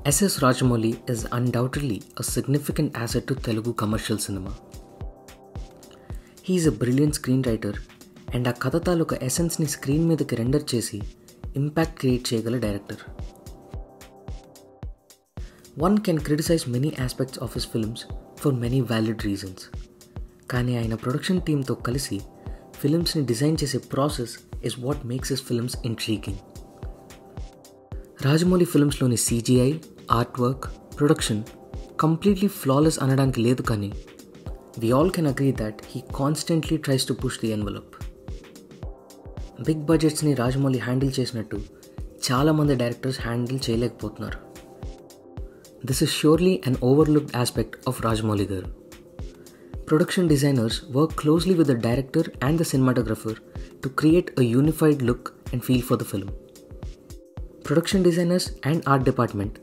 S.S. Rajamouli is undoubtedly a significant asset to Telugu commercial cinema. He is a brilliant screenwriter and ఆ కథ తాలూకా ఎసెన్స్ని screen మీదకి render చేసి impact create చేయగల director. One can criticize many aspects of his films for many valid reasons. కానీ ఆయన production టీమ్తో కలిసి ఫిల్మ్స్ని డిజైన్ చేసే process is what makes his films intriguing. Rajamouli ఫిల్మ్స్లోని CGI, art work, production completely flawless అనడానికి లేదు, కానీ we all can agree that he constantly tries to push the envelope. Big బడ్జెట్స్ని రాజమౌళి హ్యాండిల్ చేసినట్టు చాలామంది డైరెక్టర్స్ హ్యాండిల్ చేయలేకపోతున్నారు. This is surely an overlooked aspect of Rajamouli గారు. Production designers work closely with the director and the cinematographer to create a unified look and feel for the film. Production designers and art department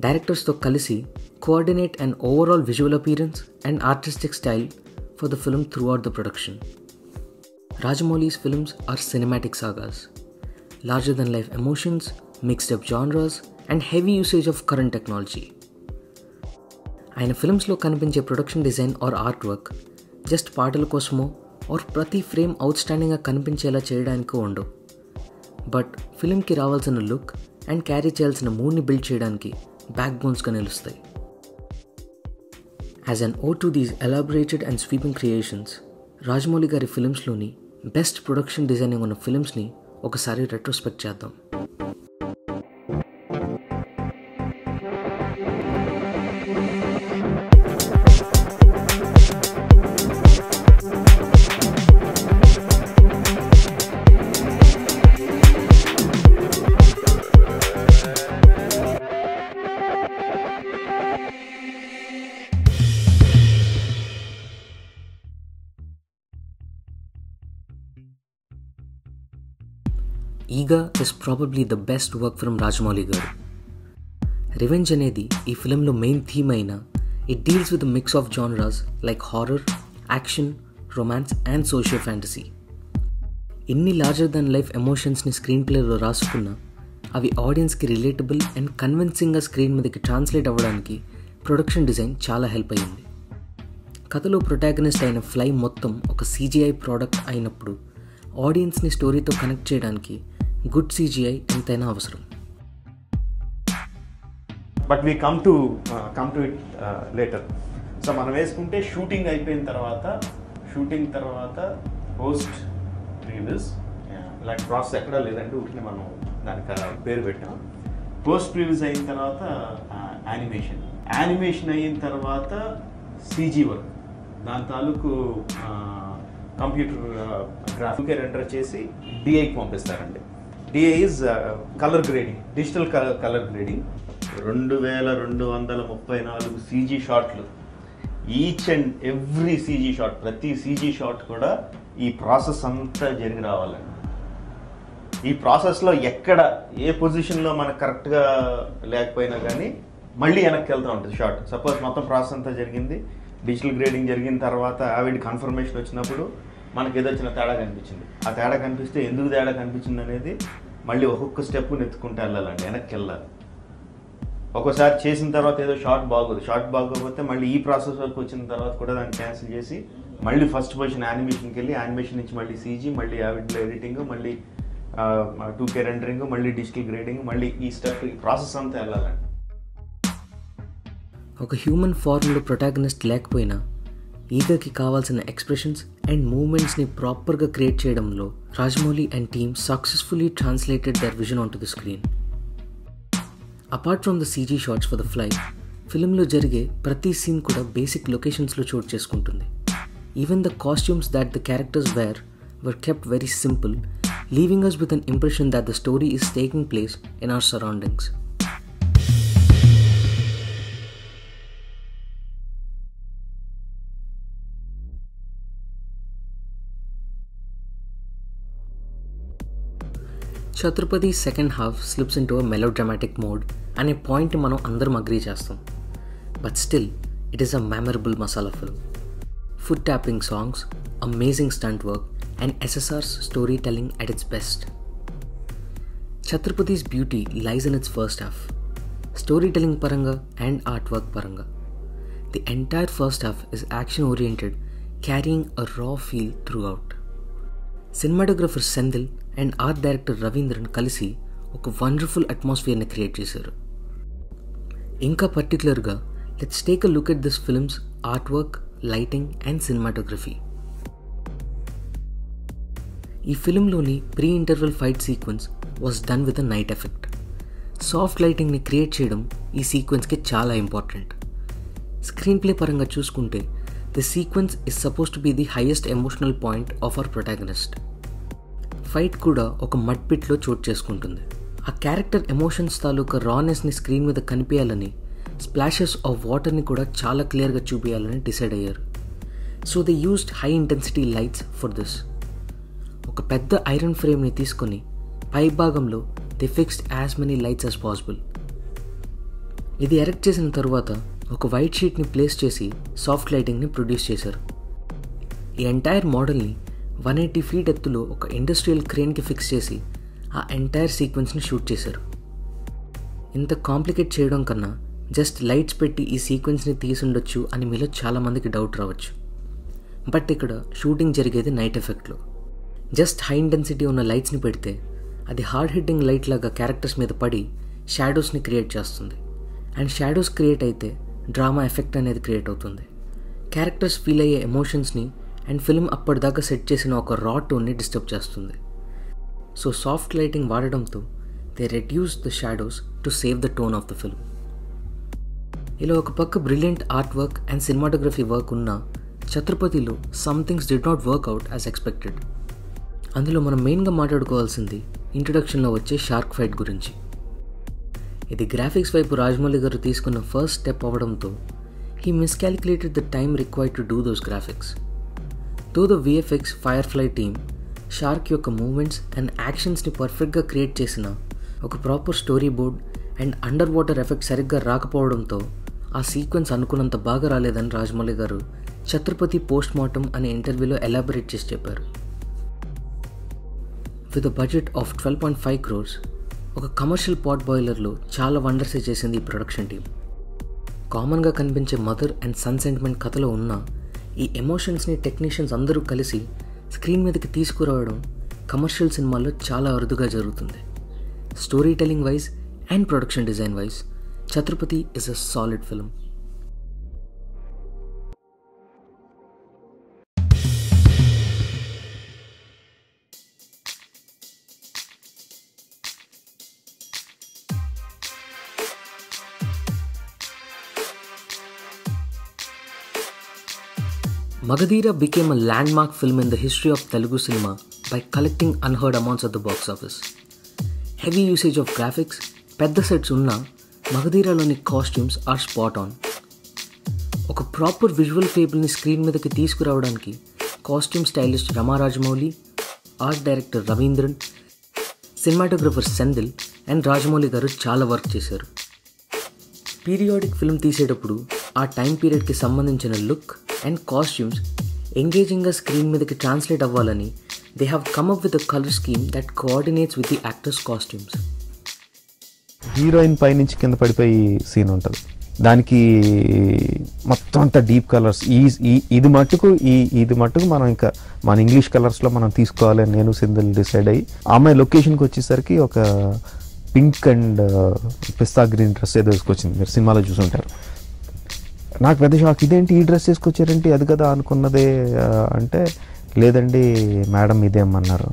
directors తో కలిసి coordinate an overall visual appearance and artistic style for the film throughout the production. Rajamouli's films are cinematic sagas, larger than life emotions, mixed up genres and heavy usage of current technology. ఆయన ఫిల్మ్స్లో కనిపించే production design or art work just పాటల కోసమో are ప్రతి frame అవుట్స్టాండింగ్గా కనిపించేలా చేయడానికో ఉండవు, but ఫిల్మ్కి రావాల్సిన లుక్ అండ్ క్యారీ చేయాల్సిన మూడ్ని బిల్డ్ చేయడానికి బ్యాక్ బోన్స్గా నిలుస్తాయి. As an ode to these elaborated and sweeping creations, Rajamouli గారి ఫిల్మ్స్లోని బెస్ట్ ప్రొడక్షన్ డిజైనింగ్ ఉన్న ఫిల్మ్స్ని ఒకసారి రెట్రోస్పెక్ట్ చేద్దాం. ఈగా is probably the best work from Rajamouli గారు. రివెంజ్ అనేది ఈ ఫిలింలో మెయిన్ థీమ్ అయినా it deals with mix of genres like horror, action, romance and socio fantasy. ఇన్ని లార్జర్ దాన్ లైఫ్ ఎమోషన్స్ని స్క్రీన్ ప్లేలో రాసుకున్నా అవి ఆడియన్స్కి రిలేటబుల్ అండ్ కన్విన్సింగ్గా స్క్రీన్ మీదకి ట్రాన్స్లేట్ అవ్వడానికి ప్రొడక్షన్ డిజైన్ చాలా హెల్ప్ అయ్యింది. కథలో ప్రొటాగనిస్ట్ అయిన ఫ్లై మొత్తం ఒక CGI ప్రోడక్ట్ అయినప్పుడు ఆడియన్స్ని స్టోరీతో కనెక్ట్ చేయడానికి గుడ్ CGI ఎంతైనా అవసరం. But we come to it later. So మనం వేసుకుంటే షూటింగ్ అయిపోయిన తర్వాత పోస్ట్ రిలీజ్ ఇలాంటి ప్రాసెస్ ఎక్కడా లేదంటే ఊరికి మనం దానికి పేరు పెట్టాం. పోస్ట్ రిలీజ్ అయిన తర్వాత యానిమేషన్ అయిన తర్వాత CG వర్క్, దాని తాలూకు కంప్యూటర్ గ్రాఫిక్ రెండర్ చేసి DIకి పంపిస్తారండి. DI is colour grading, digital colour grading. 2234 CG షాట్లు, each and every CG shot, ప్రతి CG షాట్ కూడా ఈ ప్రాసెస్ అంతా జరిగి రావాలండి. ఈ ప్రాసెస్లో ఎక్కడ ఏ పొజిషన్లో మనకు కరెక్ట్గా లేకపోయినా కానీ మళ్ళీ వెనక్కి వెళ్తూ ఉంటుంది షాట్. సపోజ్ మొత్తం ప్రాసెస్ అంతా జరిగింది, డిజిటల్ గ్రేడింగ్ జరిగిన తర్వాత ఆవిడ కన్ఫర్మేషన్ వచ్చినప్పుడు మనకి ఏదో వచ్చిన తేడా కనిపించింది. ఆ తేడా కనిపిస్తే ఎందుకు తేడా కనిపించింది అనేది మళ్ళీ ఒక్కొక్క స్టెప్ నెత్తుకుంటూ వెళ్ళాలండి, వెనక్కి వెళ్ళాలి. ఒక్కోసారి చేసిన తర్వాత ఏదో షార్ట్ బాగోకపోతే మళ్ళీ ఈ ప్రాసెస్ వరకు వచ్చిన తర్వాత కూడా దాన్ని క్యాన్సిల్ చేసి మళ్ళీ ఫస్ట్ పొజిషన్ యానిమేషన్కి వెళ్ళి యానిమేషన్ నుంచి మళ్ళీ CG, మళ్ళీ యావిడ్లో ఎడిటింగ్, మళ్ళీ 2K రెండరింగ్, మళ్ళీ డిజిటల్ గ్రేడింగ్, మళ్ళీ ఈ స్టెప్, ఈ ప్రాసెస్ అంతా వెళ్ళాలండి. ఒక హ్యూమన్ ఫార్మ్లో ప్రొటాగనిస్ట్ లేకపోయినా ఈగకి కావాల్సిన ఎక్స్ప్రెషన్స్ అండ్ మూమెంట్స్ని ప్రాపర్గా క్రియేట్ చేయడంలో Rajamouli and team successfully translated their vision on to the screen. Apart from the CG shots for the fly, ఫిల్మ్లో జరిగే ప్రతి సీన్ కూడా బేసిక్ లొకేషన్స్లో చోటు చేసుకుంటుంది. Even the costumes that the characters wear were kept very simple, leaving us with an impression that the story is taking place in our surroundings. Chhatrapati's second half slips into a melodramatic mode and a point మనం అందరం agree చేస్తాం. But still, it is a memorable masala film. Foot tapping songs, amazing stunt work and SSR's storytelling at its best. Chhatrapati's beauty lies in its first half. storytelling paranga and artwork paranga. The entire first half is action oriented, carrying a raw feel throughout. Cinematographer Sendil and art director Ravindran కలిసి ఒక wonderful అట్మాస్ఫియర్ని create చేశారు. ఇంకా పర్టికులర్గా let's take a look at this film's artwork, lighting and cinematography. ఈ ఫిల్మ్లోని pre interval fight sequence was done with a night effect. Soft లైటింగ్ని create చేయడం ఈ సీక్వెన్స్కి చాలా ఇంపార్టెంట్. స్క్రీన్ ప్లే పరంగా చూసుకుంటే the sequence is suppose to be the highest emotional point of our protagonist. Fight కూడా ఒక మడ్ పిట్లో చోటు చేసుకుంటుంది. ఆ క్యారెక్టర్ ఎమోషన్స్ తాలూకా రానెస్ని స్క్రీన్ మీద కనిపించాలని స్ప్లాషెస్ ఆఫ్ వాటర్ని కూడా చాలా క్లియర్గా చూపించాలని డిసైడ్ అయ్యారు. So they used high intensity lights for this. ఒక పెద్ద ఐరన్ ఫ్రేమ్ని తీసుకొని పై భాగంలో they fixed as many lights as possible. ఇది ఎరెక్ట్ చేసిన తర్వాత ఒక వైట్ షీట్ని ప్లేస్ చేసి సాఫ్ట్ లైటింగ్ని ప్రొడ్యూస్ చేశారు. ఈ ఎంటైర్ మోడల్ని 180 feet ఎత్తులో ఒక ఇండస్ట్రియల్ క్రేన్కి ఫిక్స్ చేసి ఆ ఎంటైర్ సీక్వెన్స్ని షూట్ చేశారు. ఇంత కాంప్లికేట్ చేయడం కన్నా జస్ట్ లైట్స్ పెట్టి ఈ సీక్వెన్స్ని తీసుండొచ్చు అని మీలో చాలామందికి డౌట్ రావచ్చు. బట్ ఇక్కడ షూటింగ్ జరిగేది నైట్ ఎఫెక్ట్లో. జస్ట్ హై ఇంటెన్సిటీ ఉన్న లైట్స్ని పెడితే అది హార్డ్ హిట్టింగ్ లైట్ లాగా క్యారెక్టర్స్ మీద పడి షాడోస్ని క్రియేట్ చేస్తుంది. అండ్ షాడోస్ క్రియేట్ అయితే డ్రామా ఎఫెక్ట్ అనేది క్రియేట్ అవుతుంది. క్యారెక్టర్స్ ఫీల్ అయ్యే ఎమోషన్స్ని అండ్ ఫిల్మ్ అప్పటిదాకా సెట్ చేసిన ఒక రా టోన్ని డిస్టర్బ్ చేస్తుంది. సో సాఫ్ట్ లైటింగ్ వాడడంతో they reduce the shadows to save the tone of the film. ఇలా ఒక పక్క brilliant art work and cinematography work ఉన్న ఛత్రపతిలో some things did not work out as expected. అందులో మనం మెయిన్గా మాట్లాడుకోవాల్సింది ఇంట్రొడక్షన్లో వచ్చే షార్క్ ఫైట్ గురించి. ఇది గ్రాఫిక్స్ వైపు రాజమౌళి గారు తీసుకున్న ఫస్ట్ స్టెప్ అవ్వడంతో he miscalculated the time required to do those graphics. Though the VFX Firefly team shark యొక్క మూమెంట్స్ అండ్ యాక్షన్స్ని పర్ఫెక్ట్గా క్రియేట్ చేసిన ఒక proper storyboard and underwater effect సరిగ్గా రాకపోవడంతో ఆ సీక్వెన్స్ అనుకున్నంత బాగా రాలేదని రాజమౌళి గారు ఛత్రపతి పోస్ట్ మార్టం అనే ఇంటర్వ్యూలో ఎలాబొరేట్ చేసి చెప్పారు. With a budget of 12.5 crores ఒక కమర్షియల్ పాట్ బాయిలర్లో చాలా వండర్సే చేసింది ఈ ప్రొడక్షన్ టీమ్. కామన్గా కనిపించే మదర్ అండ్ సన్ సెంటిమెంట్ కథలో ఉన్న ఈ ఎమోషన్స్ని టెక్నీషియన్స్ అందరూ కలిసి స్క్రీన్ మీదకి తీసుకురావడం కమర్షియల్ సినిమాల్లో చాలా అరుదుగా జరుగుతుంది. Storytelling wise and production design wise Chatrapathi is a solid film. Magadira became a landmark film in the history of Telugu cinema by collecting unheard amounts at the box office. Heavy usage of graphics, పెద్ద sets ఉన్న మగధీరాలోని costumes are spot on. ఒక proper visual ఫేబుల్ని screen మీదకి తీసుకురావడానికి costume stylist Rama Rajamouli, art director Ravindran, cinematographer Senthil and Rajamouli గారు చాలా work చేశారు. Periodic film తీసేటప్పుడు ఆ టైం పీరియడ్కి సంబంధించిన లుక్ అండ్ కాస్ట్యూమ్స్ ఎంగేజింగ్గా స్క్రీన్ మీదకి ట్రాన్స్లేట్ అవ్వాలని they have come up with a colour scheme that coordinates with the actors costumes. Heroine పైనుంచి కింద పడిపోయి సీన్ ఉంటుంది, దానికి మొత్తం అంతా డీప్ కలర్స్. ఇది మట్టుకు మనం ఇంకా మన ఇంగ్లీష్ కలర్స్లో మనం తీసుకోవాలని నేను సింధులు డిసైడ్ అయ్యి ఆమె లొకేషన్కి వచ్చేసరికి ఒక pink and pista green dress ఏదో వేసుకొచ్చింది. మీరు సినిమాలో చూసుంటారు. నాకు పెద్ద షాక్, ఇదేంటి ఈ డ్రెస్ వేసుకొచ్చారంటే అది కదా అనుకున్నదే అంటే లేదండి మేడం ఇదేమన్నారు.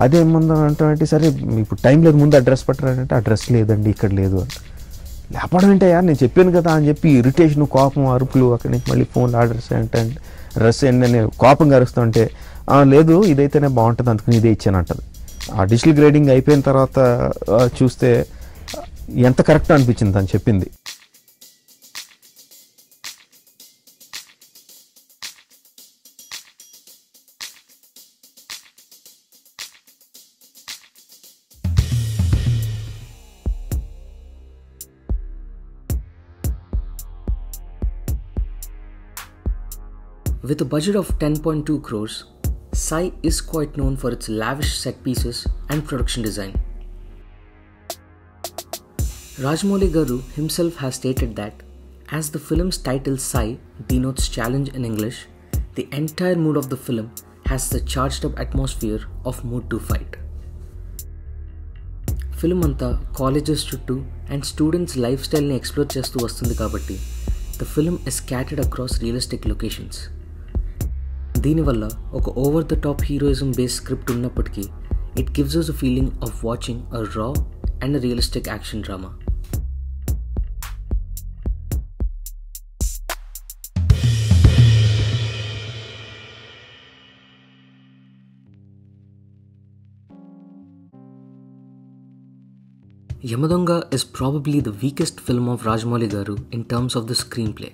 అదేమన్నా అంటే సరే ఇప్పుడు టైం లేదు, ముందు ఆ డ్రెస్ పట్టరంటే ఆ డ్రెస్ లేదండి ఇక్కడ లేదు అని. లేపడం ఏంటయ్యా నేను చెప్పాను కదా అని చెప్పి ఇరిటేషన్, కోపం, అరుపులు. అక్కడి నుంచి మళ్ళీ ఫోన్లో ఆ డ్రెస్ ఏంటంటే డ్రెస్ ఏంటి నేను కోపంగా అరుస్తుంటే లేదు ఇదైతేనే బాగుంటుంది అందుకని ఇదే ఇచ్చాను అంటది. ఆ డిజిటల్ గ్రేడింగ్ అయిపోయిన తర్వాత చూస్తే ఎంత కరెక్ట్ అనిపించింది తను చెప్పింది. With a budget of 10.2 crores, Sai is quite known for its lavish set pieces and production design. Rajamouli Garu himself has stated that as the film's title Sai denotes challenge in English, the entire mood of the film has the charged up atmosphere of mood to fight. Film అంతా colleges చుట్టూ and students life స్టైల్ని explore చేస్తూ వస్తుంది కాబట్టి the film is scattered across realistic locations. దీనివల్ల ఒక over the top heroism based script ఉన్నప్పటికీ it gives us a feeling of watching a raw and a realistic action drama. Yamadonga is probably the weakest film of Rajamouli Garu in terms of the screenplay.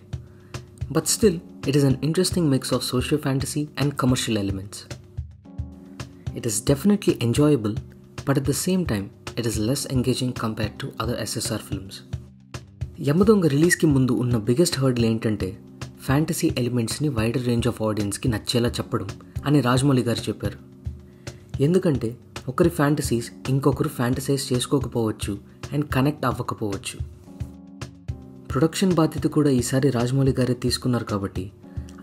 But still, it is an interesting mix of socio-fantasy and commercial elements. It is definitely enjoyable, but at the same time, it is less engaging compared to other SSR films. Yamadonga release ki mundu unna biggest hurdle entante fantasy elements ni wider range of audience ki nachela చెప్పడం అని రాజమౌళి గారు చెప్పారు. ఎందుకంటే ఒకరి fantasies ఇంకొకరు fantasise చేసుకోకపోవచ్చు and connect అవ్వకపోవచ్చు. Production బాధ్యత కూడా ఈసారి రాజమౌళి గారే తీసుకున్నారు కాబట్టి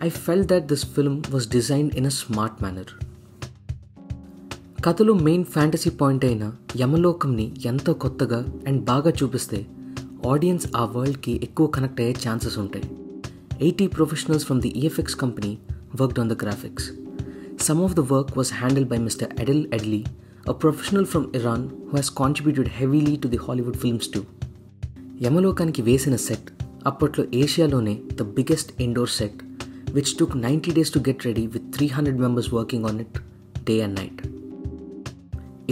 I felt that this film was designed in a smart manner. కథలో మెయిన్ ఫ్యాంటసీ పాయింట్ అయిన యమలోకంని ఎంతో కొత్తగా అండ్ బాగా చూపిస్తే ఆడియన్స్ ఆ వరల్డ్కి ఎక్కువ కనెక్ట్ అయ్యే ఛాన్సెస్ ఉంటాయి. 80 professionals from the EFX company worked on the graphics. Some of the work was handled by Mr. Adil Adli, a professional from Iran who has contributed heavily to the Hollywood films too. యమలోకానికి వేసిన set అప్పట్లో ఏషియాలోనే the biggest indoor set which took 90 days to get ready with 300 members working on it day and night.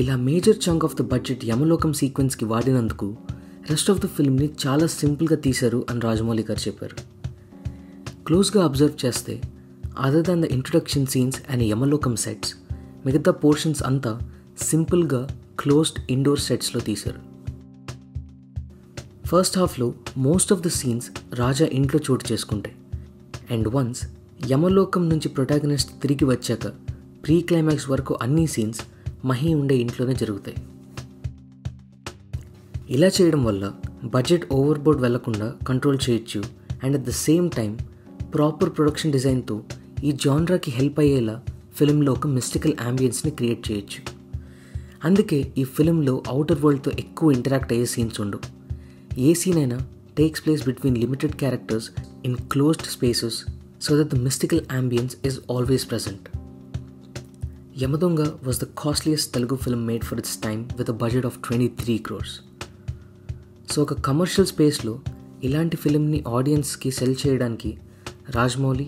ఇలా major chunk of the budget Yamalokam సీక్వెన్స్కి వాడినందుకు rest of the ఫిల్మ్ని చాలా సింపుల్గా తీశారు అని రాజమౌళి గారు చెప్పారు. క్లోజ్గా అబ్జర్వ్ చేస్తే other than the introduction scenes and Yamalokam sets మిగతా పోర్షన్స్ అంతా సింపుల్గా క్లోజ్డ్ ఇండోర్ సెట్స్లో తీశారు. ఫస్ట్ హాఫ్లో most of the scenes Raja ఇంట్లో చోటు చేసుకుంటాయి అండ్ వన్స్ యమలోకం నుంచి ప్రొటాగనిస్ట్ తిరిగి వచ్చాక ప్రీ క్లైమాక్స్ వరకు అన్ని సీన్స్ మహి ఉండే ఇంట్లోనే జరుగుతాయి. ఇలా చేయడం వల్ల బడ్జెట్ ఓవర్బోర్డ్ వెళ్లకుండా కంట్రోల్ చేయొచ్చు and at the same time proper production డిజైన్తో ఈ జాన్రాకి హెల్ప్ అయ్యేలా ఫిలింలో ఒక మిస్టికల్ యాంబియన్స్ని క్రియేట్ చేయొచ్చు. అందుకే ఈ ఫిలింలో అవుటర్ వరల్డ్తో ఎక్కువ ఇంటరాక్ట్ అయ్యే సీన్స్ ఉండవు. ఏ సీన్ అయినా takes place between limited characters in closed spaces so that the mystical ambience is always present. Yamadonga was the costliest Telugu film made for it's time with a budget of 23 crores. So ఒక commercial స్పేస్లో ఇలాంటి ఫిలింని ఆడియన్స్కి cell చేయడానికి Rajamouli,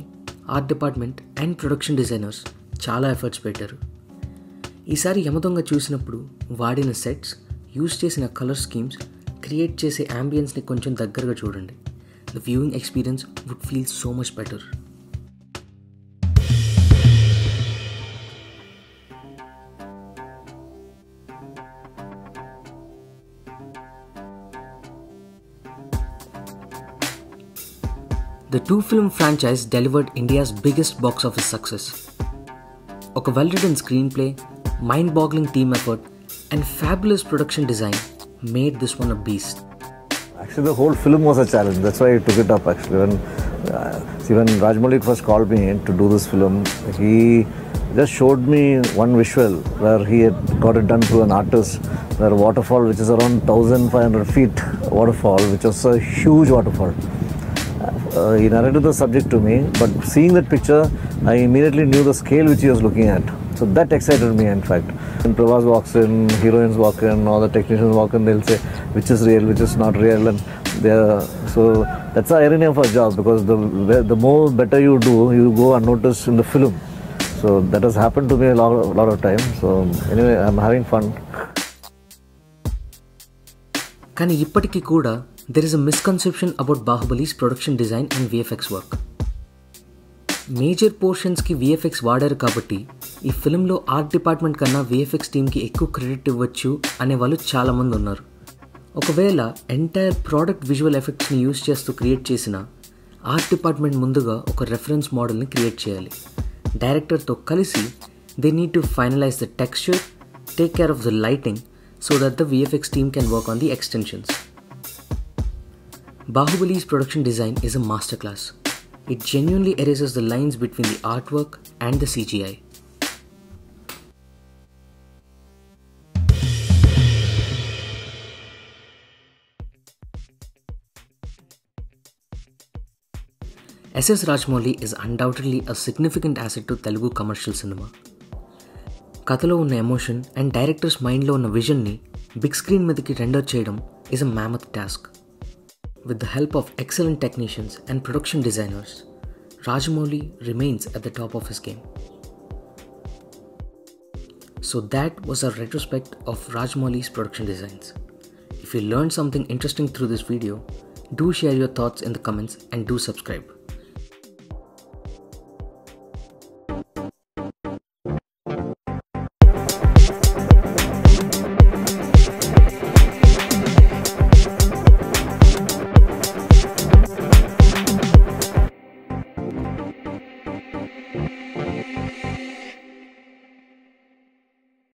art department and production designers చాలా efforts పెట్టారు. ఈసారి యమదొంగ చూసినప్పుడు వాడిన సెట్స్, యూజ్ చేసిన కలర్ స్కీమ్స్, క్రియేట్ చేసే యాంబియన్స్ని కొంచెం దగ్గరగా చూడండి. The viewing experience would feel so much better. The two-film franchise delivered India's biggest box office success. ఒక well-written screenplay, mind-boggling team effort, and fabulous production design made this one a beast. Actually, the whole film was a challenge. That's why I took it up. Actually, when Rajamouli first called me to do this film, he just showed me one visual where he had got it done through an artist. There a waterfall which is around 1,500 feet waterfall, which was a huge waterfall. He narrated the subject to me, but seeing that picture, I immediately knew the scale which he was looking at. So that excited me, in fact. When Prabhas walks in, heroines walk in, all the technicians walk in, they'll say which is real, which is not real, and so that's the irony of our job, because the more better you do, you go unnoticed in the film. So that has happened to me a lot of times. So anyway, I'm having fun. కానీ ఇప్పటికీ కూడా there is a misconception about Bahubali's production design and VFX work. Major పోర్షన్స్కి VFX వాడారు కాబట్టి ఈ ఫిల్మ్లో art department కన్నా VFX టీమ్కి ఎక్కువ క్రెడిట్ ఇవ్వచ్చు అనేవాళ్ళు చాలామంది ఉన్నారు. ఒకవేళ ఎంటైర్ ప్రోడక్ట్ విజువల్ ఎఫెక్ట్స్ని యూజ్ చేస్తూ క్రియేట్ చేసిన ఆర్ట్ డిపార్ట్మెంట్ ముందుగా ఒక రెఫరెన్స్ మోడల్ని క్రియేట్ చేయాలి. డైరెక్టర్తో కలిసి they need to finalise the texture, take care of the lighting so that the VFX team can work on the extensions. Bahuballi's production design is a masterclass. It genuinely erases the lines between the artwork and the CGI. S.S. Rajamouli is undoubtedly a significant asset to Telugu commercial cinema. కథలో ఉన్న emotion and directors మైండ్లో ఉన్న విజన్ని big screen మీదకి render చేయడం is a mammoth task. With the help of excellent technicians and production designers, Rajamouli remains at the top of his game. So that was a retrospect of Rajamouli's production designs. If you learned something interesting through this video, do share your thoughts in the comments and do subscribe.